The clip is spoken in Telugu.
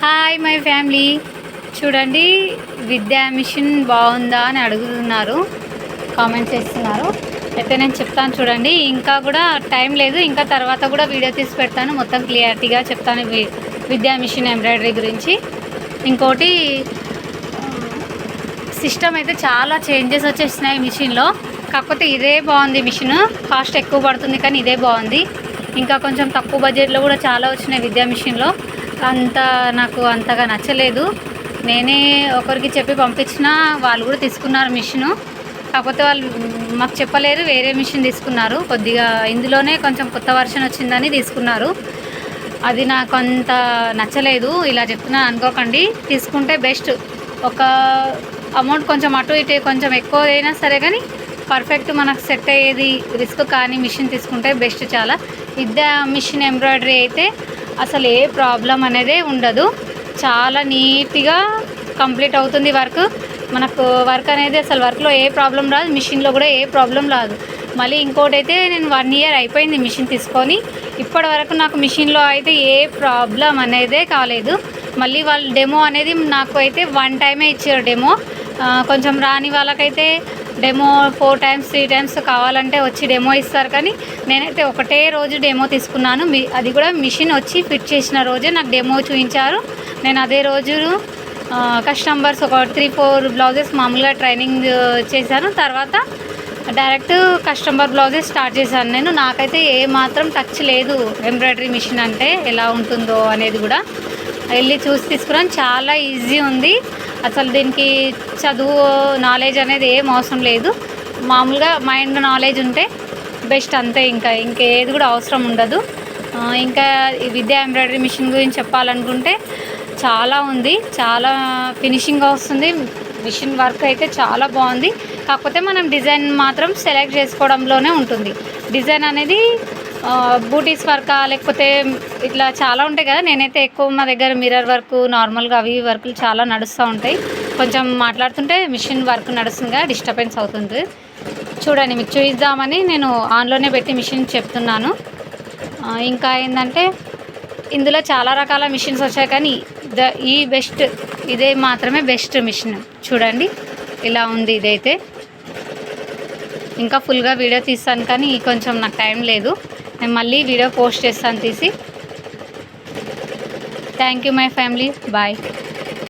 హాయ్ మై ఫ్యామిలీ, చూడండి విద్యా మిషన్ బాగుందా అని అడుగుతున్నారు, కామెంట్ చేస్తున్నారు. అయితే నేను చెప్తాను చూడండి. ఇంకా కూడా టైం లేదు, ఇంకా తర్వాత కూడా వీడియో తీసి పెడతాను, మొత్తం క్లియారిటీగా చెప్తాను విద్యా మిషన్ ఎంబ్రాయిడరీ గురించి. ఇంకోటి సిస్టమ్ అయితే చాలా చేంజెస్ వచ్చేసినాయి మిషన్లో. కాకపోతే ఇదే బాగుంది, మిషన్ కాస్ట్ ఎక్కువ పడుతుంది కానీ ఇదే బాగుంది. ఇంకా కొంచెం తక్కువ బడ్జెట్లో కూడా చాలా వచ్చినాయి విద్యా మిషన్లో. నాకు అంతగా నచ్చలేదు. నేనే ఒకరికి చెప్పి పంపించిన, వాళ్ళు కూడా తీసుకున్నారు మిషను. కాకపోతే వాళ్ళు మాకు చెప్పలేరు, వేరే మిషన్ తీసుకున్నారు. కొద్దిగా ఇందులోనే కొంచెం కొత్త వర్షన్ వచ్చిందని తీసుకున్నారు. అది నాకు అంత నచ్చలేదు. ఇలా చెప్తున్నా అనుకోకండి, తీసుకుంటే బెస్ట్. ఒక అమౌంట్ కొంచెం అటు ఇటు కొంచెం ఎక్కువ అయినా సరే కానీ పర్ఫెక్ట్ మనకు సెట్ అయ్యేది, రిస్క్ కానీ మిషన్ తీసుకుంటే బెస్ట్. చాలా విద్యా మిషన్ ఎంబ్రాయిడరీ అయితే అసలు ఏ ప్రాబ్లం అనేదే ఉండదు. చాలా నీట్గా కంప్లీట్ అవుతుంది వర్క్. మనకు వర్క్ అనేది అసలు వర్క్లో ఏ ప్రాబ్లం రాదు, మిషన్లో కూడా ఏ ప్రాబ్లం రాదు. మళ్ళీ ఇంకోటి అయితే నేను 1 ఇయర్ అయిపోయింది మిషన్ తీసుకొని. ఇప్పటి వరకు నాకు మిషన్లో అయితే ఏ ప్రాబ్లం అనేదే కాలేదు. మళ్ళీ వాళ్ళు డెమో అనేది నాకు అయితే 1 టైమే ఇచ్చారు డెమో. కొంచెం రాని వాళ్ళకైతే డెమో 4 టైమ్స్ 3 టైమ్స్ కావాలంటే వచ్చి డెమో ఇస్తారు. కానీ నేనైతే ఒకటే రోజు డెమో తీసుకున్నాను. అది కూడా మిషన్ వచ్చి ఫిట్ చేసిన రోజే నాకు డెమో చూపించారు. నేను అదే రోజు కస్టమర్స్ ఒక 3-4 బ్లౌజెస్ మామూలుగా ట్రైనింగ్ చేశాను. తర్వాత డైరెక్ట్ కస్టమర్ బ్లౌజెస్ స్టార్ట్ చేశాను. నాకైతే ఏ మాత్రం టచ్ లేదు ఎంబ్రాయిడరీ మిషన్ అంటే ఎలా ఉంటుందో అనేది కూడా వెళ్ళి చూసి తీసుకున్నాను. చాలా ఈజీ ఉంది. అసలు దీనికి చదువు నాలెడ్జ్ అనేది ఏం అవసరం లేదు. మామూలుగా మైండ్ నాలెడ్జ్ ఉంటే బెస్ట్, అంతే. ఇంకేది కూడా అవసరం ఉండదు. ఇంకా ఈ విద్యా ఎంబ్రాయిడరీ మిషన్ గురించి చెప్పాలనుకుంటే చాలా ఉంది, చాలా ఫినిషింగ్గా వస్తుంది. మిషన్ వర్క్ అయితే చాలా బాగుంది. కాకపోతే మనం డిజైన్ మాత్రం సెలెక్ట్ చేసుకోవడంలోనే ఉంటుంది. డిజైన్ అనేది బూటీస్ వర్కా లేకపోతే ఇట్లా చాలా ఉంటాయి కదా. నేనైతే ఎక్కువ మా దగ్గర మిర్రర్ వర్క్, నార్మల్గా అవి వర్క్లు చాలా నడుస్తూ ఉంటాయి. కొంచెం మాట్లాడుతుంటే మిషన్ వర్క్ నడుస్తుందిగా డిస్టర్బెన్స్ అవుతుంది. చూడండి, మీకు చూపిద్దామని నేను ఆన్లోనే పెట్టి మిషన్ చెప్తున్నాను. ఇంకా ఏంటంటే ఇందులో చాలా రకాల మిషన్స్ వచ్చాయి కానీ ఈ బెస్ట్, ఇదే మాత్రమే బెస్ట్ మిషన్. చూడండి ఇలా ఉంది ఇదైతే. ఇంకా ఫుల్గా వీడియో తీస్తాను కానీ కొంచెం నాకు టైం లేదు. నేను మళ్ళీ వీడియో పోస్ట్ చేస్తాను తీసి. Thank you my family, bye.